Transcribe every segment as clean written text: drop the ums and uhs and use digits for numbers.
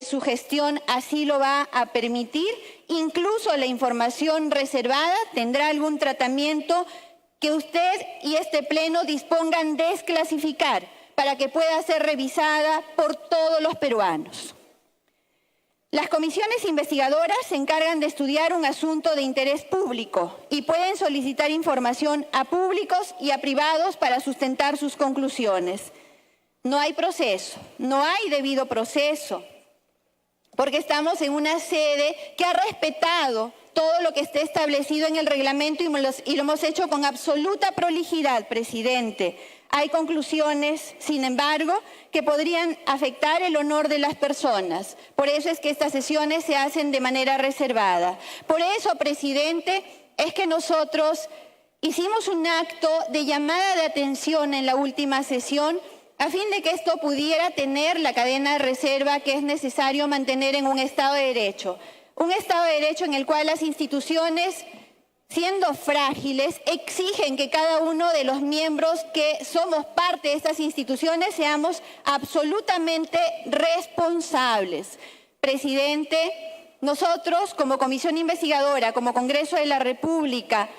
su gestión así lo va a permitir. Incluso la información reservada tendrá algún tratamiento que usted y este Pleno dispongan desclasificar para que pueda ser revisada por todos los peruanos. Las comisiones investigadoras se encargan de estudiar un asunto de interés público y pueden solicitar información a públicos y a privados para sustentar sus conclusiones. No hay proceso, no hay debido proceso, porque estamos en una sede que ha respetado todo lo que esté establecido en el reglamento y lo hemos hecho con absoluta prolijidad, presidente. Hay conclusiones, sin embargo, que podrían afectar el honor de las personas. Por eso es que estas sesiones se hacen de manera reservada. Por eso, presidente, es que nosotros hicimos un acto de llamada de atención en la última sesión a fin de que esto pudiera tener la cadena de reserva que es necesario mantener en un Estado de Derecho. Un Estado de Derecho en el cual las instituciones, siendo frágiles, exigen que cada uno de los miembros que somos parte de estas instituciones seamos absolutamente responsables. Presidente, nosotros como Comisión Investigadora, como Congreso de la República,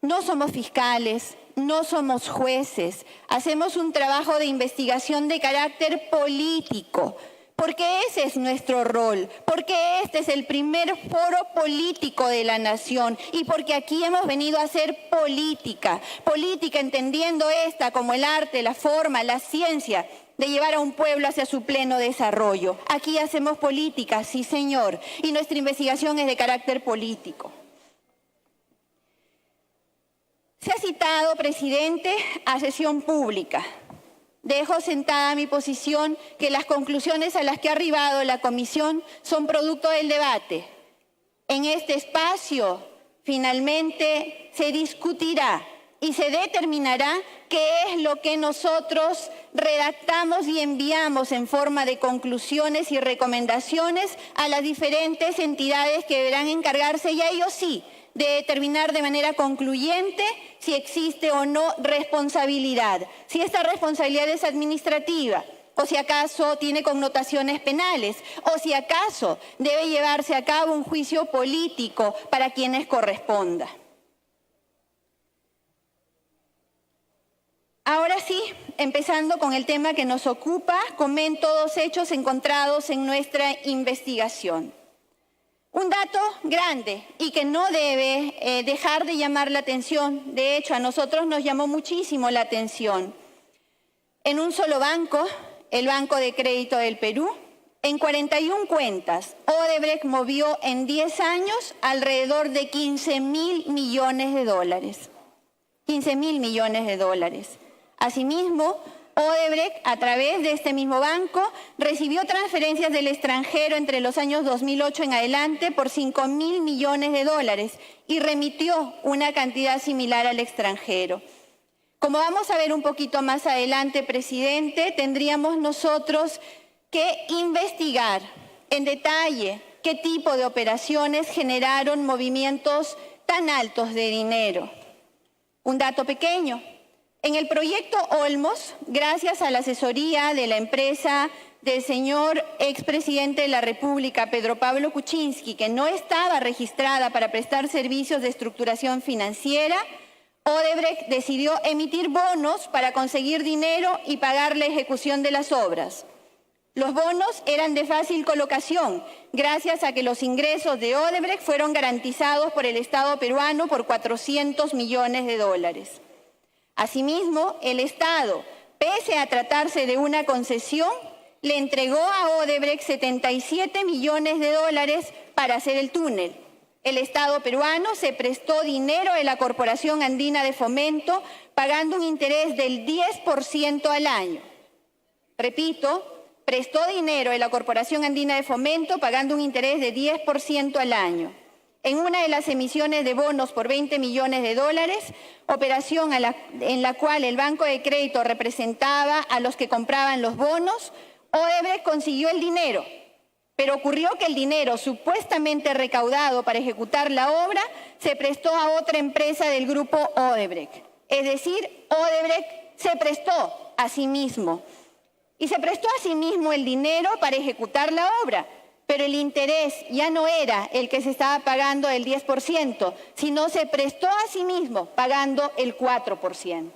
no somos fiscales, no somos jueces, hacemos un trabajo de investigación de carácter político, porque ese es nuestro rol, porque este es el primer foro político de la nación y porque aquí hemos venido a hacer política, política entendiendo esta como el arte, la forma, la ciencia de llevar a un pueblo hacia su pleno desarrollo. Aquí hacemos política, sí señor, y nuestra investigación es de carácter político. Se ha citado, presidente, a sesión pública. Dejo sentada mi posición que las conclusiones a las que ha arribado la comisión son producto del debate. En este espacio, finalmente, se discutirá y se determinará qué es lo que nosotros redactamos y enviamos en forma de conclusiones y recomendaciones a las diferentes entidades que deberán encargarse, y a ellos sí, de determinar de manera concluyente si existe o no responsabilidad, si esta responsabilidad es administrativa, o si acaso tiene connotaciones penales, o si acaso debe llevarse a cabo un juicio político para quienes corresponda. Ahora sí, empezando con el tema que nos ocupa, comento dos hechos encontrados en nuestra investigación. Un dato grande y que no debe dejar de llamar la atención. De hecho, a nosotros nos llamó muchísimo la atención. En un solo banco, el Banco de Crédito del Perú, en 41 cuentas, Odebrecht movió en 10 años alrededor de 15.000 millones de dólares. 15.000 millones de dólares. Asimismo, Odebrecht, a través de este mismo banco, recibió transferencias del extranjero entre los años 2008 en adelante por 5.000 millones de dólares y remitió una cantidad similar al extranjero. Como vamos a ver un poquito más adelante, presidente, tendríamos nosotros que investigar en detalle qué tipo de operaciones generaron movimientos tan altos de dinero. Un dato pequeño. En el proyecto Olmos, gracias a la asesoría de la empresa del señor expresidente de la República, Pedro Pablo Kuczynski, que no estaba registrada para prestar servicios de estructuración financiera, Odebrecht decidió emitir bonos para conseguir dinero y pagar la ejecución de las obras. Los bonos eran de fácil colocación, gracias a que los ingresos de Odebrecht fueron garantizados por el Estado peruano por 400 millones de dólares. Asimismo, el Estado, pese a tratarse de una concesión, le entregó a Odebrecht 77 millones de dólares para hacer el túnel. El Estado peruano se prestó dinero de la Corporación Andina de Fomento, pagando un interés del 10% al año. Repito, prestó dinero de la Corporación Andina de Fomento, pagando un interés de 10% al año. En una de las emisiones de bonos por 20 millones de dólares, operación en la cual el Banco de Crédito representaba a los que compraban los bonos, Odebrecht consiguió el dinero, pero ocurrió que el dinero supuestamente recaudado para ejecutar la obra se prestó a otra empresa del grupo Odebrecht. Es decir, Odebrecht se prestó a sí mismo. Y se prestó a sí mismo el dinero para ejecutar la obra. pero el interés ya no era el que se estaba pagando del 10%, sino se prestó a sí mismo pagando el 4%.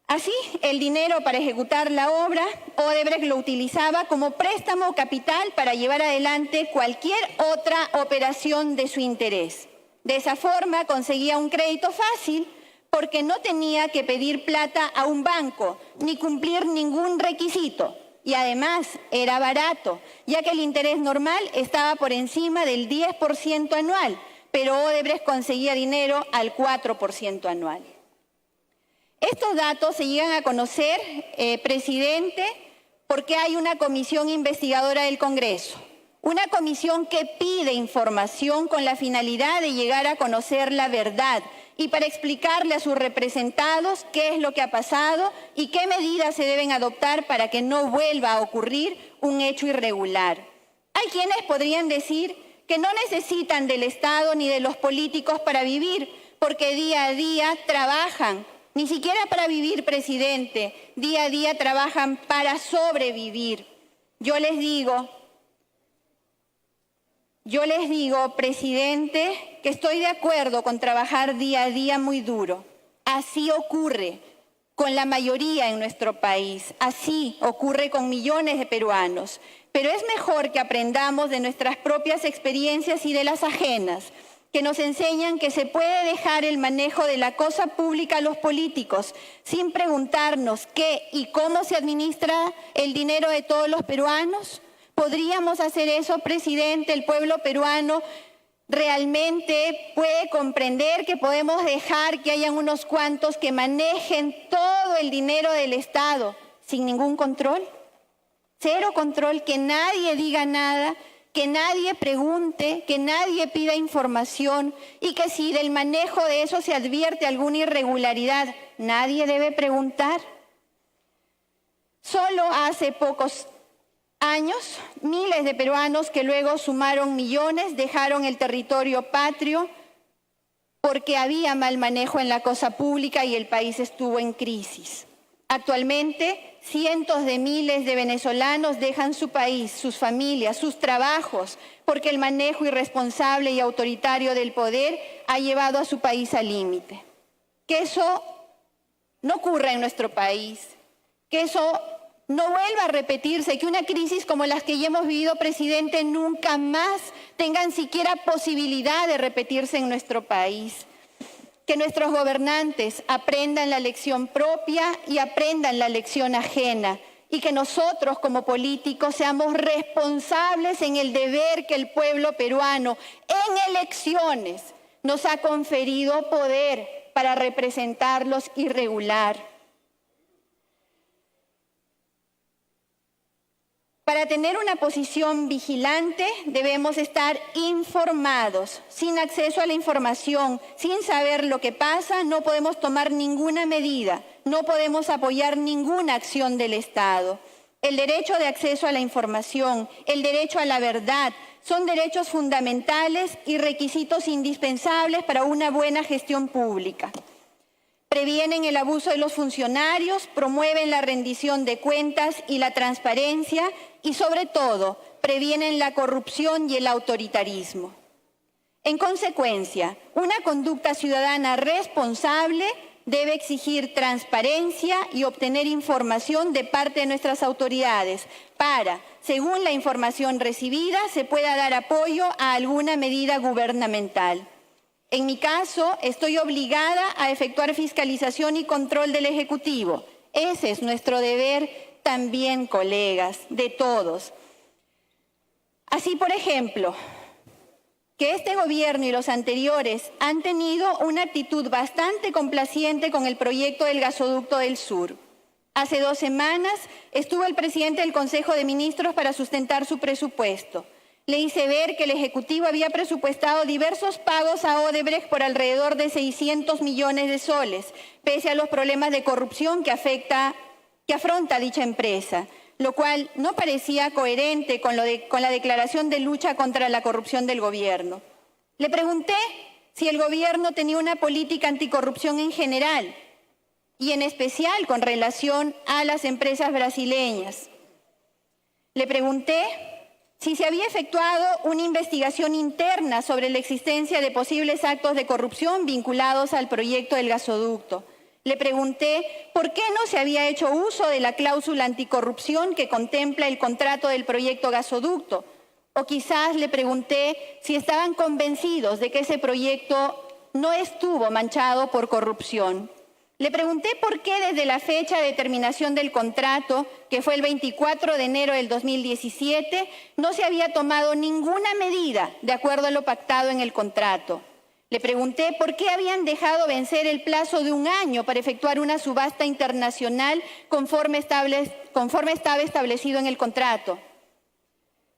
Así, el dinero para ejecutar la obra, Odebrecht lo utilizaba como préstamo capital para llevar adelante cualquier otra operación de su interés. De esa forma conseguía un crédito fácil porque no tenía que pedir plata a un banco ni cumplir ningún requisito. Y además era barato, ya que el interés normal estaba por encima del 10% anual, pero Odebrecht conseguía dinero al 4% anual. Estos datos se llegan a conocer, presidente, porque hay una comisión investigadora del Congreso, una comisión que pide información con la finalidad de llegar a conocer la verdad y para explicarle a sus representados qué es lo que ha pasado y qué medidas se deben adoptar para que no vuelva a ocurrir un hecho irregular. Hay quienes podrían decir que no necesitan del Estado ni de los políticos para vivir, porque día a día trabajan. Ni siquiera para vivir, presidente, día a día trabajan para sobrevivir. Yo les digo, presidente, que estoy de acuerdo con trabajar día a día muy duro. Así ocurre con la mayoría en nuestro país, así ocurre con millones de peruanos. Pero es mejor que aprendamos de nuestras propias experiencias y de las ajenas, que nos enseñan que se puede dejar el manejo de la cosa pública a los políticos sin preguntarnos qué y cómo se administra el dinero de todos los peruanos. ¿Podríamos hacer eso, presidente? ¿El pueblo peruano realmente puede comprender que podemos dejar que hayan unos cuantos que manejen todo el dinero del Estado sin ningún control? Cero control, que nadie diga nada, que nadie pregunte, que nadie pida información y que si del manejo de eso se advierte alguna irregularidad, nadie debe preguntar. Solo hace pocos años, miles de peruanos que luego sumaron millones dejaron el territorio patrio porque había mal manejo en la cosa pública y el país estuvo en crisis. Actualmente, cientos de miles de venezolanos dejan su país, sus familias, sus trabajos, porque el manejo irresponsable y autoritario del poder ha llevado a su país al límite. Que eso no ocurra en nuestro país, que eso no vuelva a repetirse, que una crisis como las que ya hemos vivido, presidente, nunca más tengan siquiera posibilidad de repetirse en nuestro país. Que nuestros gobernantes aprendan la lección propia y aprendan la lección ajena y que nosotros como políticos seamos responsables en el deber que el pueblo peruano en elecciones nos ha conferido poder para representarlos y regular. Para tener una posición vigilante debemos estar informados. Sin acceso a la información, sin saber lo que pasa, no podemos tomar ninguna medida, no podemos apoyar ninguna acción del Estado. El derecho de acceso a la información, el derecho a la verdad, son derechos fundamentales y requisitos indispensables para una buena gestión pública. Previenen el abuso de los funcionarios, promueven la rendición de cuentas y la transparencia y, sobre todo, previenen la corrupción y el autoritarismo. En consecuencia, una conducta ciudadana responsable debe exigir transparencia y obtener información de parte de nuestras autoridades para, según la información recibida, se pueda dar apoyo a alguna medida gubernamental. En mi caso, estoy obligada a efectuar fiscalización y control del Ejecutivo. Ese es nuestro deber también, colegas, de todos. Así, por ejemplo, que este gobierno y los anteriores han tenido una actitud bastante complaciente con el proyecto del gasoducto del Sur. Hace 2 semanas estuvo el presidente del Consejo de Ministros para sustentar su presupuesto. Le hice ver que el Ejecutivo había presupuestado diversos pagos a Odebrecht por alrededor de 600 millones de soles, pese a los problemas de corrupción que afronta dicha empresa, lo cual no parecía coherente con la declaración de lucha contra la corrupción del gobierno. Le pregunté si el gobierno tenía una política anticorrupción en general y en especial con relación a las empresas brasileñas. Le pregunté si se había efectuado una investigación interna sobre la existencia de posibles actos de corrupción vinculados al proyecto del gasoducto. Le pregunté por qué no se había hecho uso de la cláusula anticorrupción que contempla el contrato del proyecto gasoducto. O quizás le pregunté si estaban convencidos de que ese proyecto no estuvo manchado por corrupción. Le pregunté por qué desde la fecha de terminación del contrato, que fue el 24 de enero del 2017, no se había tomado ninguna medida de acuerdo a lo pactado en el contrato. Le pregunté por qué habían dejado vencer el plazo de 1 año para efectuar una subasta internacional conforme estaba establecido en el contrato.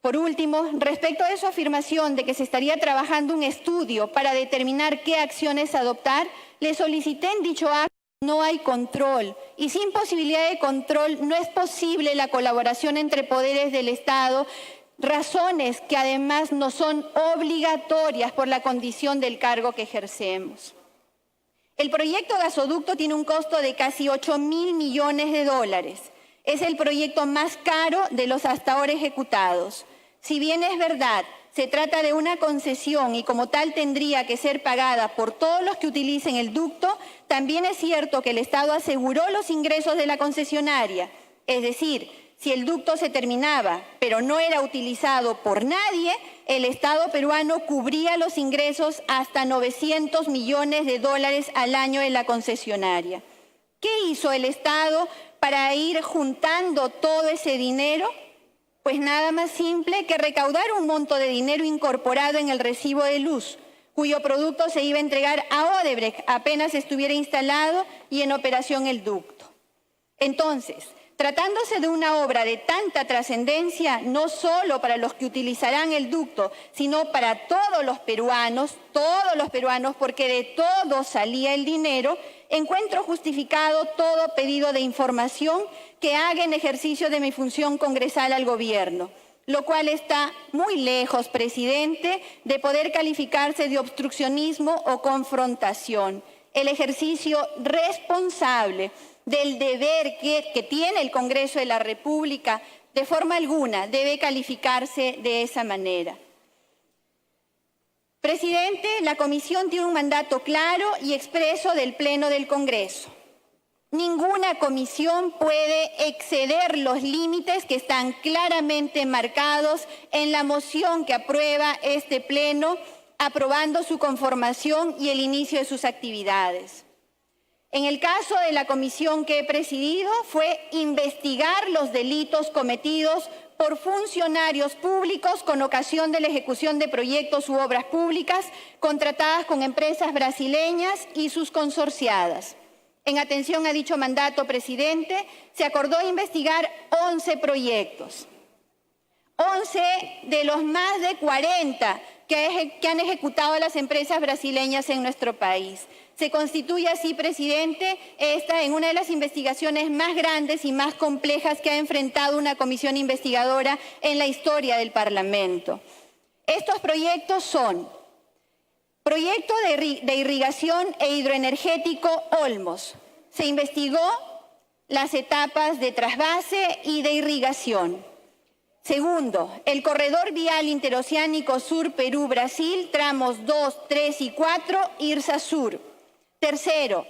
Por último, respecto de su afirmación de que se estaría trabajando un estudio para determinar qué acciones adoptar, le solicité en dicho acto: no hay control y sin posibilidad de control no es posible la colaboración entre poderes del Estado, razones que además no son obligatorias por la condición del cargo que ejercemos. El proyecto gasoducto tiene un costo de casi 8.000 millones de dólares. Es el proyecto más caro de los hasta ahora ejecutados. Si bien es verdad, se trata de una concesión y como tal tendría que ser pagada por todos los que utilicen el ducto, también es cierto que el Estado aseguró los ingresos de la concesionaria. Es decir, si el ducto se terminaba, pero no era utilizado por nadie, el Estado peruano cubría los ingresos hasta 900 millones de dólares al año de la concesionaria. ¿Qué hizo el Estado para ir juntando todo ese dinero? Pues nada más simple que recaudar un monto de dinero incorporado en el recibo de luz, cuyo producto se iba a entregar a Odebrecht apenas estuviera instalado y en operación el ducto. Entonces, tratándose de una obra de tanta trascendencia, no solo para los que utilizarán el ducto, sino para todos los peruanos, porque de todos salía el dinero, encuentro justificado todo pedido de información que haga en ejercicio de mi función congresal al gobierno, lo cual está muy lejos, presidente, de poder calificarse de obstruccionismo o confrontación. El ejercicio responsable del deber que tiene el Congreso de la República, de forma alguna debe calificarse de esa manera. Presidente, la Comisión tiene un mandato claro y expreso del Pleno del Congreso. Ninguna comisión puede exceder los límites que están claramente marcados en la moción que aprueba este Pleno, aprobando su conformación y el inicio de sus actividades. En el caso de la comisión que he presidido, fue investigar los delitos cometidos por funcionarios públicos con ocasión de la ejecución de proyectos u obras públicas contratadas con empresas brasileñas y sus consorciadas. En atención a dicho mandato, presidente, se acordó investigar 11 proyectos. 11 de los más de 40 que han ejecutado las empresas brasileñas en nuestro país. Se constituye así, presidente, esta en una de las investigaciones más grandes y más complejas que ha enfrentado una comisión investigadora en la historia del Parlamento. Estos proyectos son: proyecto de irrigación e hidroenergético Olmos. Se investigó las etapas de trasvase y de irrigación. Segundo, el corredor vial interoceánico Sur Perú-Brasil, tramos 2, 3 y 4, IRSA Sur. Tercero,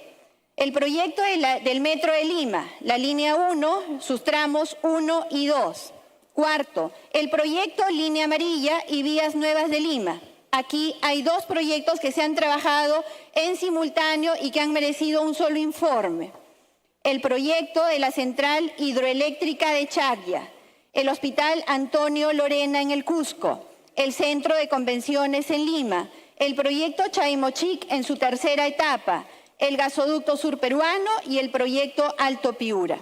el proyecto del Metro de Lima, la línea 1, sus tramos 1 y 2. Cuarto, el proyecto Línea Amarilla y Vías Nuevas de Lima. Aquí hay 2 proyectos que se han trabajado en simultáneo y que han merecido un solo informe. El proyecto de la Central Hidroeléctrica de Chaclla, el Hospital Antonio Lorena en el Cusco, el Centro de Convenciones en Lima, el proyecto Chaimochic en su tercera etapa, el gasoducto sur peruano y el proyecto Alto Piura.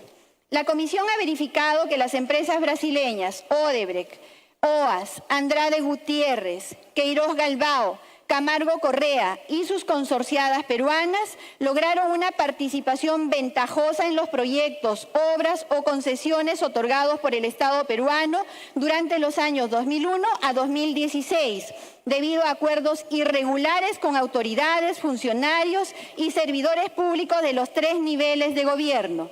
La comisión ha verificado que las empresas brasileñas Odebrecht, OAS, Andrade Gutiérrez, Queiroz Galbao, Camargo Correa y sus consorciadas peruanas lograron una participación ventajosa en los proyectos, obras o concesiones otorgados por el Estado peruano durante los años 2001 a 2016, debido a acuerdos irregulares con autoridades, funcionarios y servidores públicos de los 3 niveles de gobierno.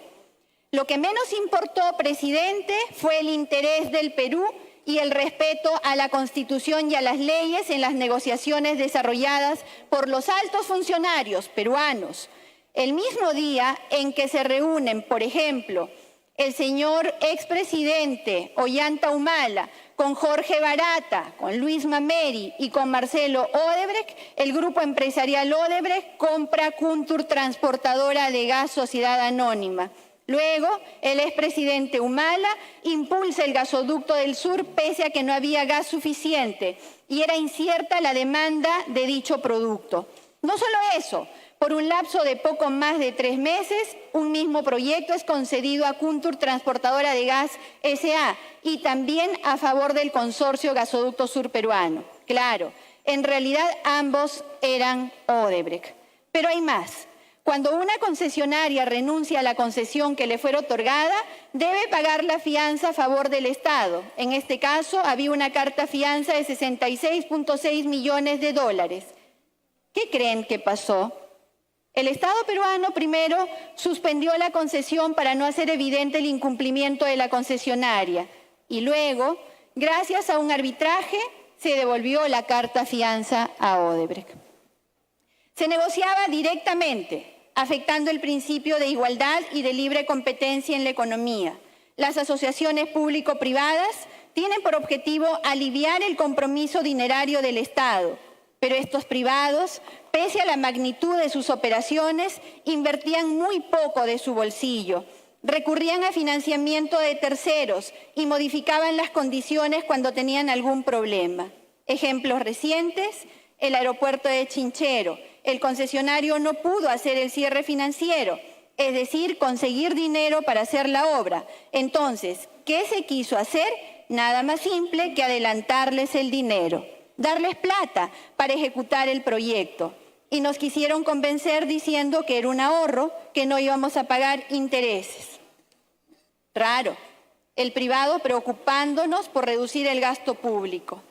Lo que menos importó, presidente, fue el interés del Perú y el respeto a la Constitución y a las leyes en las negociaciones desarrolladas por los altos funcionarios peruanos. El mismo día en que se reúnen, por ejemplo, el señor expresidente Ollanta Humala con Jorge Barata, con Luis Mameri y con Marcelo Odebrecht, el grupo empresarial Odebrecht compra Kuntur Transportadora de Gas Sociedad Anónima. Luego, el expresidente Humala impulsa el gasoducto del sur pese a que no había gas suficiente y era incierta la demanda de dicho producto. No solo eso, por un lapso de poco más de 3 meses, un mismo proyecto es concedido a Kuntur Transportadora de Gas S.A. y también a favor del consorcio Gasoducto Sur Peruano. Claro, en realidad ambos eran Odebrecht. Pero hay más. Cuando una concesionaria renuncia a la concesión que le fuera otorgada, debe pagar la fianza a favor del Estado. En este caso, había una carta fianza de 66.6 millones de dólares. ¿Qué creen que pasó? El Estado peruano primero suspendió la concesión para no hacer evidente el incumplimiento de la concesionaria y luego, gracias a un arbitraje, se devolvió la carta fianza a Odebrecht. Se negociaba directamente, afectando el principio de igualdad y de libre competencia en la economía. Las asociaciones público-privadas tienen por objetivo aliviar el compromiso dinerario del Estado, pero estos privados, pese a la magnitud de sus operaciones, invertían muy poco de su bolsillo, recurrían a financiamiento de terceros y modificaban las condiciones cuando tenían algún problema. Ejemplos recientes, el aeropuerto de Chinchero. El concesionario no pudo hacer el cierre financiero, es decir, conseguir dinero para hacer la obra. Entonces, ¿qué se quiso hacer? Nada más simple que adelantarles el dinero, darles plata para ejecutar el proyecto. Y nos quisieron convencer diciendo que era un ahorro, que no íbamos a pagar intereses. Raro, el privado preocupándonos por reducir el gasto público.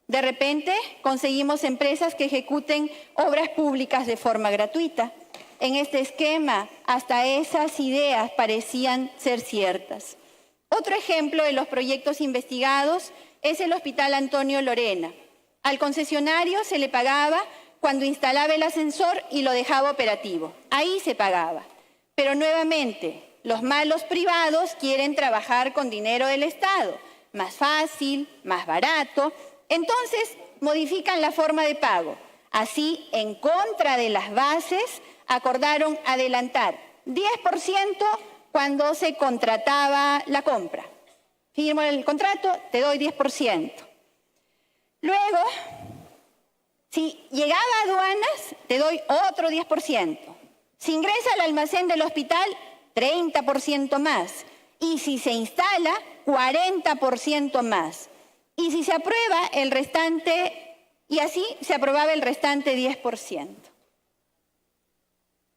De repente conseguimos empresas que ejecuten obras públicas de forma gratuita. En este esquema, hasta esas ideas parecían ser ciertas. Otro ejemplo de los proyectos investigados es el Hospital Antonio Lorena. Al concesionario se le pagaba cuando instalaba el ascensor y lo dejaba operativo. Ahí se pagaba. Pero nuevamente, los malos privados quieren trabajar con dinero del Estado. Más fácil, más barato. Entonces, modifican la forma de pago. Así, en contra de las bases, acordaron adelantar 10% cuando se contrataba la compra. Firmo el contrato, te doy 10%. Luego, si llegaba a aduanas, te doy otro 10%. Si ingresa al almacén del hospital, 30% más. Y si se instala, 40% más. Y si se aprueba el restante, y así se aprobaba el restante 10%.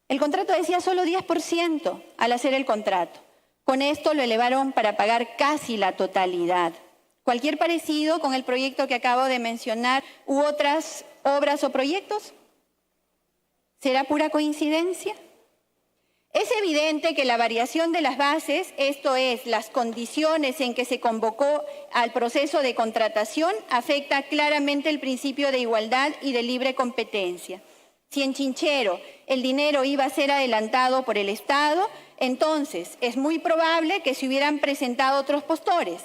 El contrato decía solo 10% al hacer el contrato. Con esto lo elevaron para pagar casi la totalidad. ¿Cualquier parecido con el proyecto que acabo de mencionar u otras obras o proyectos? ¿Será pura coincidencia? Es evidente que la variación de las bases, esto es, las condiciones en que se convocó al proceso de contratación, afecta claramente el principio de igualdad y de libre competencia. Si en Chinchero el dinero iba a ser adelantado por el Estado, entonces es muy probable que se hubieran presentado otros postores.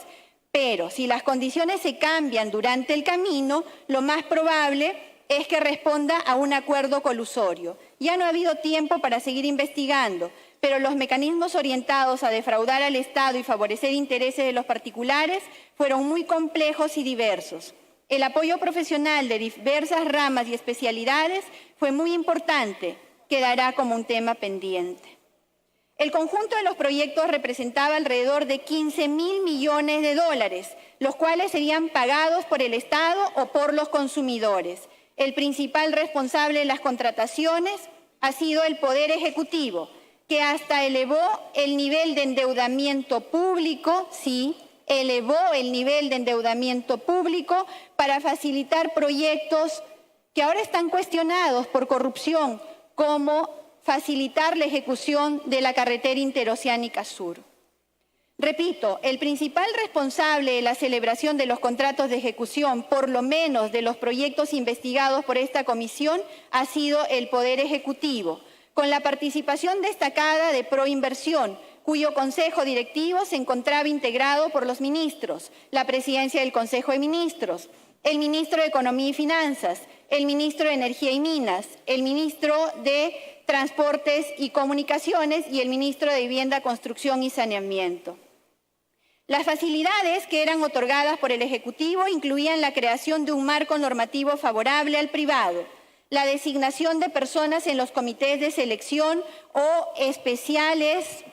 Pero si las condiciones se cambian durante el camino, lo más probable es que responda a un acuerdo colusorio. Ya no ha habido tiempo para seguir investigando, pero los mecanismos orientados a defraudar al Estado y favorecer intereses de los particulares fueron muy complejos y diversos. El apoyo profesional de diversas ramas y especialidades fue muy importante, quedará como un tema pendiente. El conjunto de los proyectos representaba alrededor de 15.000 millones de dólares, los cuales serían pagados por el Estado o por los consumidores. El principal responsable de las contrataciones ha sido el Poder Ejecutivo, que hasta elevó el nivel de endeudamiento público, sí, elevó el nivel de endeudamiento público para facilitar proyectos que ahora están cuestionados por corrupción, como facilitar la ejecución de la carretera interoceánica sur. Repito, el principal responsable de la celebración de los contratos de ejecución, por lo menos de los proyectos investigados por esta comisión, ha sido el Poder Ejecutivo, con la participación destacada de Proinversión, cuyo Consejo Directivo se encontraba integrado por los ministros, la Presidencia del Consejo de Ministros, el Ministro de Economía y Finanzas, el Ministro de Energía y Minas, el Ministro de Transportes y Comunicaciones y el Ministro de Vivienda, Construcción y Saneamiento. Las facilidades que eran otorgadas por el Ejecutivo incluían la creación de un marco normativo favorable al privado, la designación de personas en los comités de selección o especiales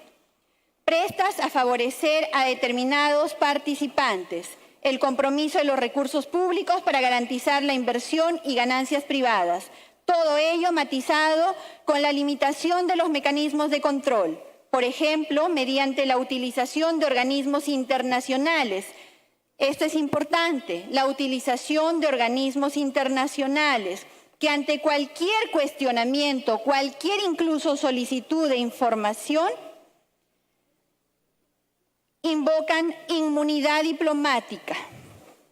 prestas a favorecer a determinados participantes, el compromiso de los recursos públicos para garantizar la inversión y ganancias privadas, todo ello matizado con la limitación de los mecanismos de control. Por ejemplo, mediante la utilización de organismos internacionales. Esto es importante, la utilización de organismos internacionales que ante cualquier cuestionamiento, cualquier incluso solicitud de información, invocan inmunidad diplomática,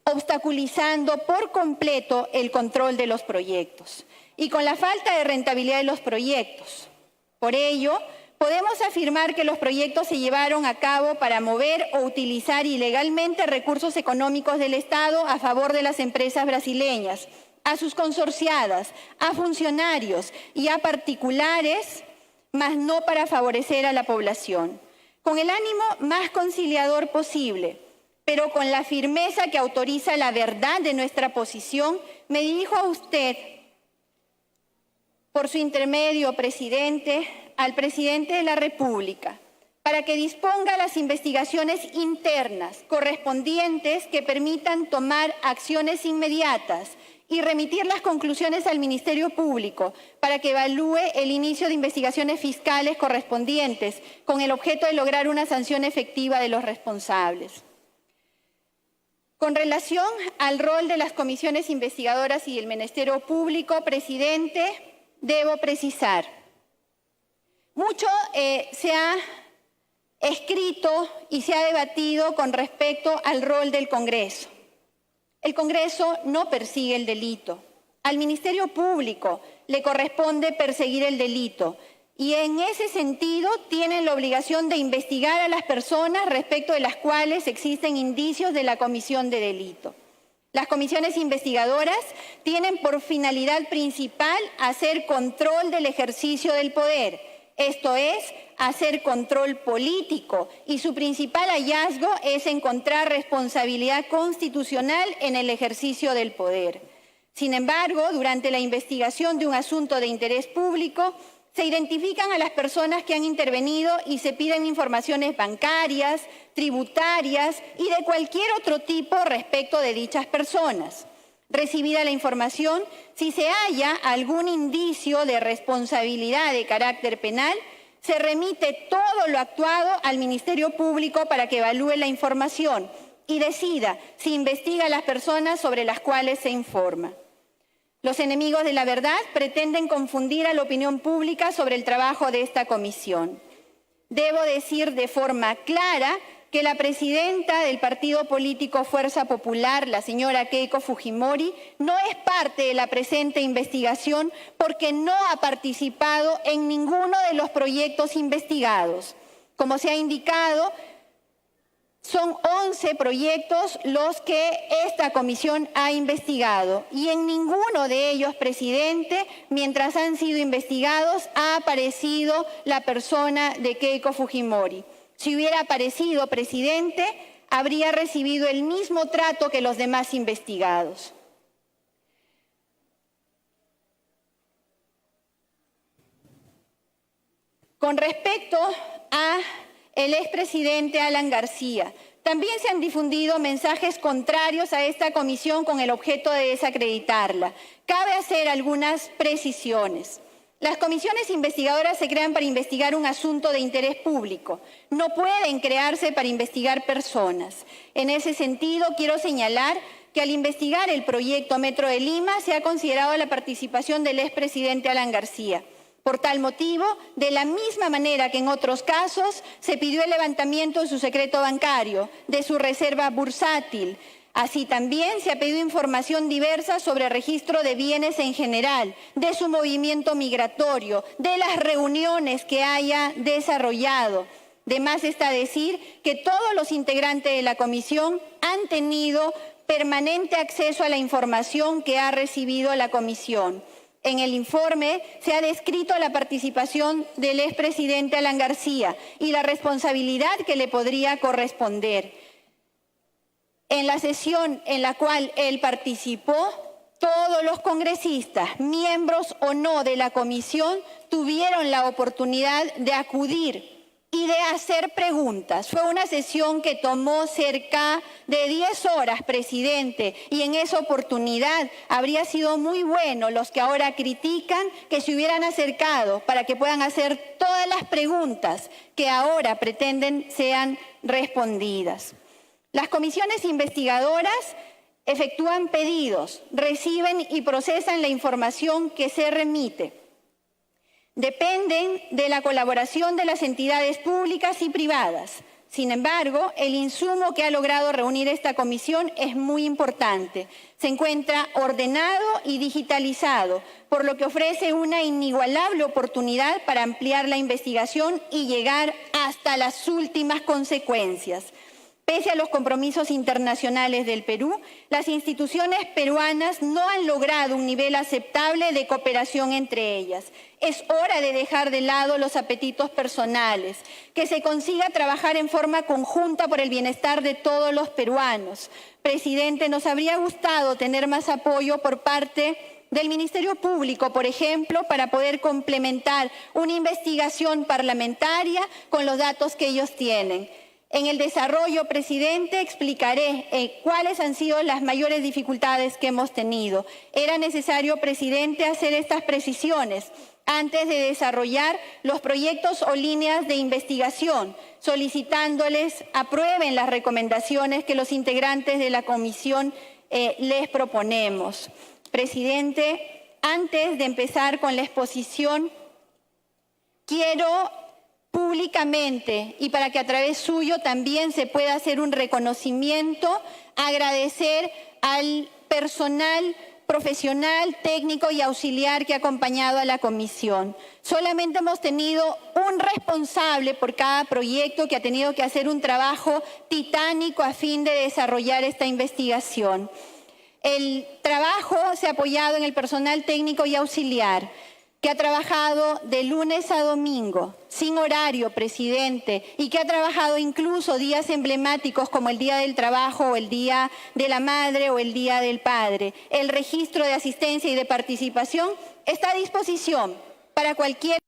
obstaculizando por completo el control de los proyectos y con la falta de rentabilidad de los proyectos. Por ello, podemos afirmar que los proyectos se llevaron a cabo para mover o utilizar ilegalmente recursos económicos del Estado a favor de las empresas brasileñas, a sus consorciadas, a funcionarios y a particulares, mas no para favorecer a la población. Con el ánimo más conciliador posible, pero con la firmeza que autoriza la verdad de nuestra posición, me dirijo a usted, por su intermedio, presidente, al presidente de la República, para que disponga las investigaciones internas correspondientes que permitan tomar acciones inmediatas y remitir las conclusiones al Ministerio Público para que evalúe el inicio de investigaciones fiscales correspondientes con el objeto de lograr una sanción efectiva de los responsables. Con relación al rol de las comisiones investigadoras y del Ministerio Público, presidente, debo precisar. Mucho se ha escrito y se ha debatido con respecto al rol del Congreso. El Congreso no persigue el delito. Al Ministerio Público le corresponde perseguir el delito y en ese sentido tienen la obligación de investigar a las personas respecto de las cuales existen indicios de la comisión de delito. Las comisiones investigadoras tienen por finalidad principal hacer control del ejercicio del poder, esto es, hacer control político, y su principal hallazgo es encontrar responsabilidad constitucional en el ejercicio del poder. Sin embargo, durante la investigación de un asunto de interés público, se identifican a las personas que han intervenido y se piden informaciones bancarias, tributarias y de cualquier otro tipo respecto de dichas personas. Recibida la información, si se halla algún indicio de responsabilidad de carácter penal, se remite todo lo actuado al Ministerio Público para que evalúe la información y decida si investiga a las personas sobre las cuales se informa. Los enemigos de la verdad pretenden confundir a la opinión pública sobre el trabajo de esta comisión. Debo decir de forma clara que la presidenta del partido político Fuerza Popular, la señora Keiko Fujimori, no es parte de la presente investigación porque no ha participado en ninguno de los proyectos investigados. Como se ha indicado, son 11 proyectos los que esta comisión ha investigado y en ninguno de ellos, presidente, mientras han sido investigados, ha aparecido la persona de Keiko Fujimori. Si hubiera aparecido, presidente, habría recibido el mismo trato que los demás investigados. Con respecto al expresidente Alan García, también se han difundido mensajes contrarios a esta comisión con el objeto de desacreditarla. Cabe hacer algunas precisiones. Las comisiones investigadoras se crean para investigar un asunto de interés público. No pueden crearse para investigar personas. En ese sentido, quiero señalar que al investigar el proyecto Metro de Lima se ha considerado la participación del expresidente Alan García. Por tal motivo, de la misma manera que en otros casos, se pidió el levantamiento de su secreto bancario, de su reserva bursátil. Así también se ha pedido información diversa sobre registro de bienes en general, de su movimiento migratorio, de las reuniones que haya desarrollado. De más está decir que todos los integrantes de la comisión han tenido permanente acceso a la información que ha recibido la comisión. En el informe se ha descrito la participación del expresidente Alan García y la responsabilidad que le podría corresponder. En la sesión en la cual él participó, todos los congresistas, miembros o no de la comisión, tuvieron la oportunidad de acudir y de hacer preguntas. Fue una sesión que tomó cerca de 10 horas, presidente, y en esa oportunidad habría sido muy bueno los que ahora critican que se hubieran acercado para que puedan hacer todas las preguntas que ahora pretenden sean respondidas. Las comisiones investigadoras efectúan pedidos, reciben y procesan la información que se remite. Dependen de la colaboración de las entidades públicas y privadas. Sin embargo, el insumo que ha logrado reunir esta comisión es muy importante. Se encuentra ordenado y digitalizado, por lo que ofrece una inigualable oportunidad para ampliar la investigación y llegar hasta las últimas consecuencias. Pese a los compromisos internacionales del Perú, las instituciones peruanas no han logrado un nivel aceptable de cooperación entre ellas. Es hora de dejar de lado los apetitos personales, que se consiga trabajar en forma conjunta por el bienestar de todos los peruanos. Presidente, nos habría gustado tener más apoyo por parte del Ministerio Público, por ejemplo, para poder complementar una investigación parlamentaria con los datos que ellos tienen. En el desarrollo, presidente, explicaré cuáles han sido las mayores dificultades que hemos tenido. Era necesario, presidente, hacer estas precisiones antes de desarrollar los proyectos o líneas de investigación, solicitándoles aprueben las recomendaciones que los integrantes de la comisión les proponemos. Presidente, antes de empezar con la exposición, quiero públicamente y para que a través suyo también se pueda hacer un reconocimiento, agradecer al personal profesional, técnico y auxiliar que ha acompañado a la comisión. Solamente hemos tenido un responsable por cada proyecto que ha tenido que hacer un trabajo titánico a fin de desarrollar esta investigación. El trabajo se ha apoyado en el personal técnico y auxiliar, que ha trabajado de lunes a domingo, sin horario, presidente, y que ha trabajado incluso días emblemáticos como el Día del Trabajo o el Día de la Madre o el Día del Padre. El registro de asistencia y de participación está a disposición para cualquier